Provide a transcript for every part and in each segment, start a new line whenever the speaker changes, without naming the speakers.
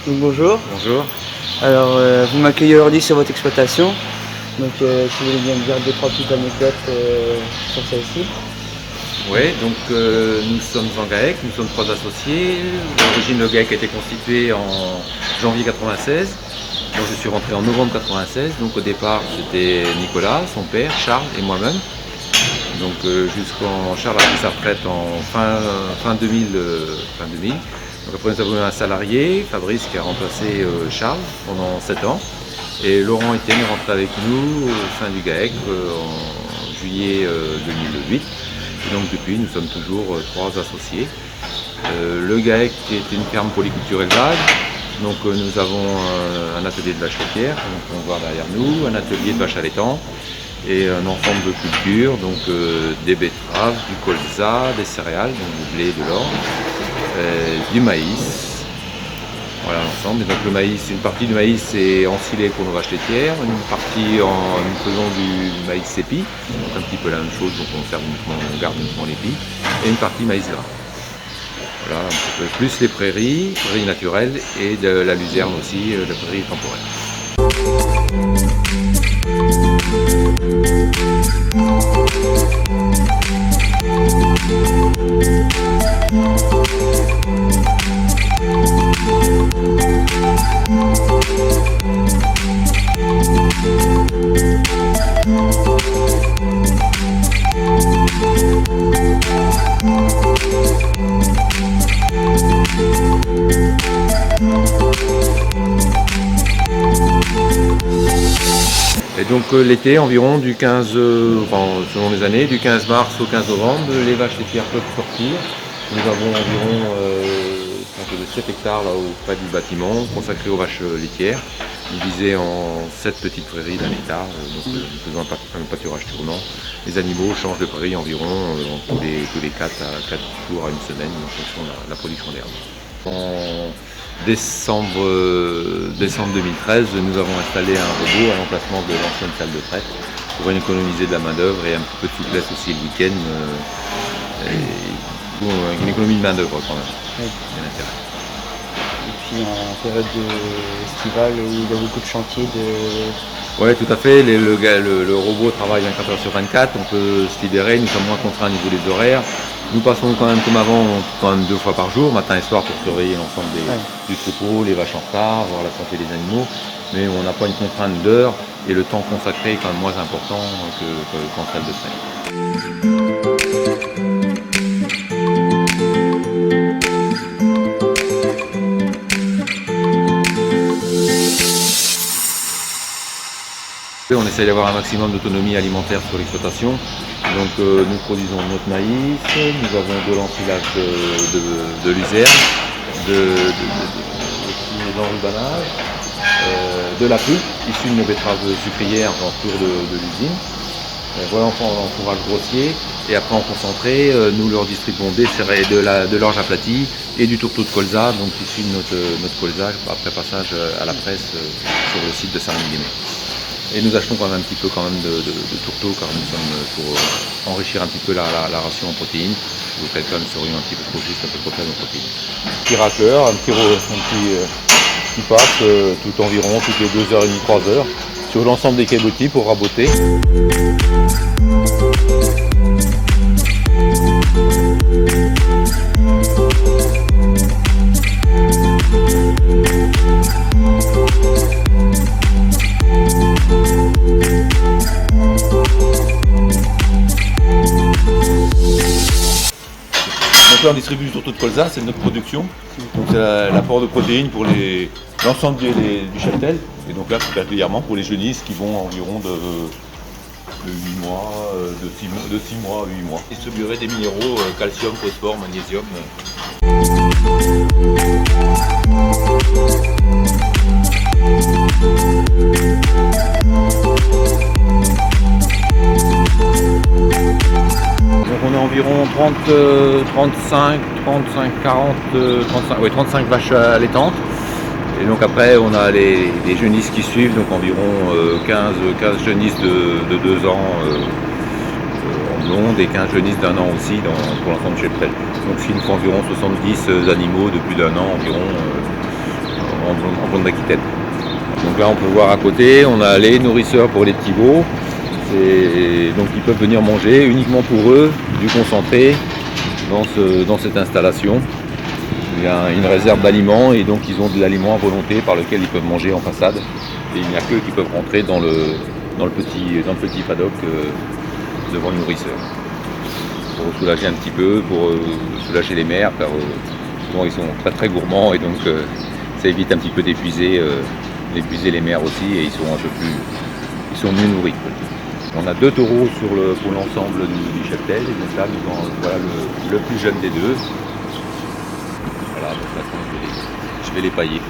Donc, bonjour.
Bonjour.
Alors, vous m'accueillez aujourd'hui sur votre exploitation. Donc, si vous voulez bien me dire 2-3 petites anecdotes sur celle-ci.
Oui, donc nous sommes en GAEC, nous sommes 3 associés. À l'origine, le GAEC a été constitué en janvier 96. Moi, je suis rentré en novembre 96. Donc au départ, c'était Nicolas, son père, Charles et moi-même. Donc jusqu'en Charles a pris sa retraite en fin 2000. Donc après, nous avons eu un salarié, Fabrice, qui a remplacé Charles pendant 7 ans. Et Laurent Etienne est rentré avec nous au sein du GAEC en juillet 2008. Et donc depuis, nous sommes toujours 3 associés. Le GAEC est une ferme polyculture élevage. Donc nous avons un atelier de vaches laitières, donc on voit derrière nous, un atelier de vaches à l'étang et un ensemble de cultures, donc des betteraves, du colza, des céréales, donc du blé, de l'orge, du maïs. Voilà l'ensemble. Et donc le maïs, une partie du maïs est ensilée pour nos vaches laitières, une partie nous faisons du maïs sépi, donc un petit peu la même chose, donc on garde uniquement l'épi, et une partie maïs gras. Voilà, un petit peu plus les prairies naturelles et de la luzerne aussi, la prairie temporaire. Et donc l'été environ du 15, selon les années, du 15 mars au 15 novembre, les vaches laitières peuvent sortir. Nous avons environ 7 hectares là auprès du bâtiment consacrés aux vaches laitières, divisés en 7 petites prairies d'1 hectare. Donc nous faisons un pâturage tournant. Les animaux changent de prairie environ tous les 4 jours à une semaine en fonction de la production d'herbe. En décembre 2013, nous avons installé un robot à l'emplacement de l'ancienne salle de traite pour économiser de la main d'œuvre et un petit peu de souplesse aussi le week-end. Une économie de main d'œuvre quand même.
Oui.
C'est un intérêt.
Et puis en période estivale où il y a beaucoup de chantiers
Oui, tout à fait. Le robot travaille 24 heures sur 24. On peut se libérer. Nous sommes moins contraints au niveau des horaires. Nous passons quand même comme avant, quand même 2 fois par jour, matin et soir, pour surveiller l'ensemble du troupeau, les vaches en retard, voir la santé des animaux. Mais on n'a pas une contrainte d'heure et le temps consacré est quand même moins important qu'en salle de traite. On essaie d'avoir un maximum d'autonomie alimentaire sur l'exploitation. Donc nous produisons notre maïs, nous avons de l'ensilage de luzerne, d'enrubanage, de la pulpe issue de nos betteraves sucrières en tour de l'usine. Voilà en fourrage grossier. Et après en concentré, nous leur distribuons des céréales, de l'orge aplatie et du tourteau de colza, donc issu de notre colza après passage à la presse sur le site de Saint-Guillemets. Et nous achetons quand même un petit peu de tourteau car nous sommes pour enrichir un petit peu la ration en protéines. Vous faites quand même sur un petit peu trop juste, un peu trop faible en protéines. Petit racleur, un petit passe tout environ toutes les 2h30, 3h sur l'ensemble des cabotis pour raboter. Donc là on distribue du tourteau de colza, c'est notre production. Donc c'est l'apport de protéines pour l'ensemble du cheptel. Et donc là c'est régulièrement pour les jeunisses qui vont environ de 8 mois, de 6 mois à 8 mois. Distribuerait des minéraux, calcium, phosphore, magnésium. Donc on a environ 35 vaches allaitantes. Et donc après on a les genisses qui suivent, donc environ 15 genisses de 2 ans en blonde et 15 genisses d'1 an aussi pour l'ensemble de cheptel. Donc ce qui nous fait environ 70 animaux de plus d'1 an environ en blonde d'Aquitaine. Donc là on peut voir à côté, on a les nourrisseurs pour les petits veaux. Donc ils peuvent venir manger uniquement pour eux du concentré dans cette installation. Il y a une réserve d'aliments et donc ils ont de l'aliment à volonté par lequel ils peuvent manger en façade. Et il n'y a qu'eux qui peuvent rentrer dans le petit paddock devant le nourrisseur. Pour soulager un petit peu, pour soulager les mères, car souvent ils sont très très gourmands et donc ça évite un petit peu d'épuiser les mères aussi et ils sont mieux nourris. On a 2 taureaux pour l'ensemble du cheptel et donc là voilà le plus jeune des deux. Voilà, donc maintenant je vais les pailler.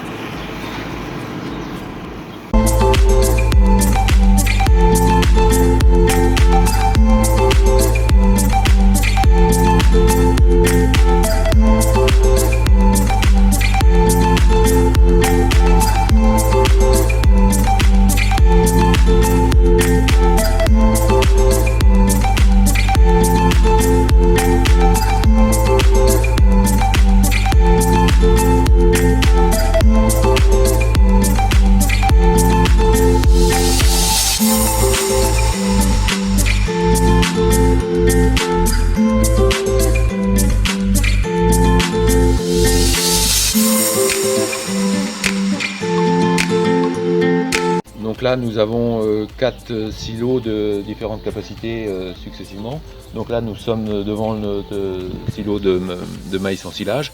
Donc là nous avons 4 silos de différentes capacités successivement. Donc là nous sommes devant notre silo de maïs en silage,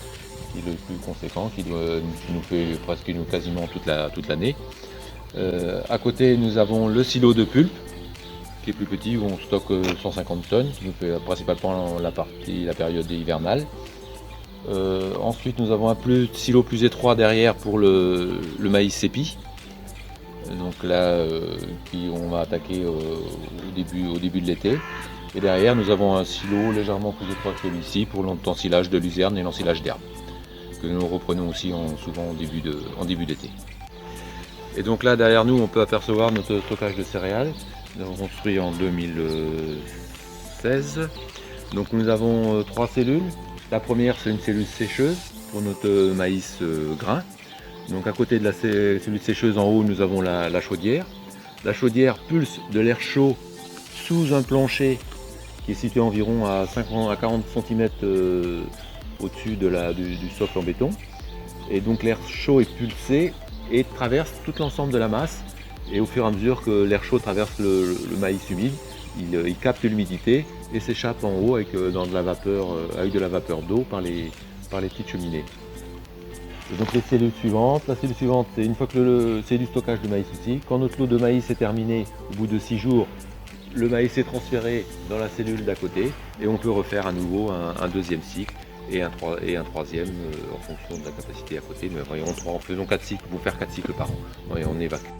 qui est le plus conséquent, qui nous fait presque quasiment toute l'année. À côté nous avons le silo de pulpe, qui est plus petit, où on stocke 150 tonnes, qui nous fait principalement la période hivernale. Ensuite nous avons un silo plus étroit derrière pour le maïs sépi. Donc là, on va attaquer au début de l'été. Et derrière, nous avons un silo légèrement plus étroit que celui-ci pour l'ensilage de luzerne et l'ensilage d'herbe, que nous reprenons aussi souvent en début d'été. Et donc là, derrière nous, on peut apercevoir notre stockage de céréales, nous avons construit en 2016. Donc nous avons 3 cellules. La première, c'est une cellule sécheuse pour notre maïs grain. Donc à côté de la cellule sécheuse en haut, nous avons la chaudière. La chaudière pulse de l'air chaud sous un plancher qui est situé environ à 40 cm au-dessus du socle en béton. Et donc l'air chaud est pulsé et traverse tout l'ensemble de la masse. Et au fur et à mesure que l'air chaud traverse le maïs humide, il capte l'humidité et s'échappe en haut avec de la vapeur d'eau par les petites cheminées. Et donc les cellules suivantes, la cellule suivante c'est une fois que c'est du stockage de maïs ici. Quand notre lot de maïs est terminé, au bout de 6 jours, le maïs est transféré dans la cellule d'à côté et on peut refaire à nouveau un deuxième cycle et un troisième en fonction de la capacité à côté. Mais voyons, faisons 4 cycles, pour faire 4 cycles par an. Et on évacue.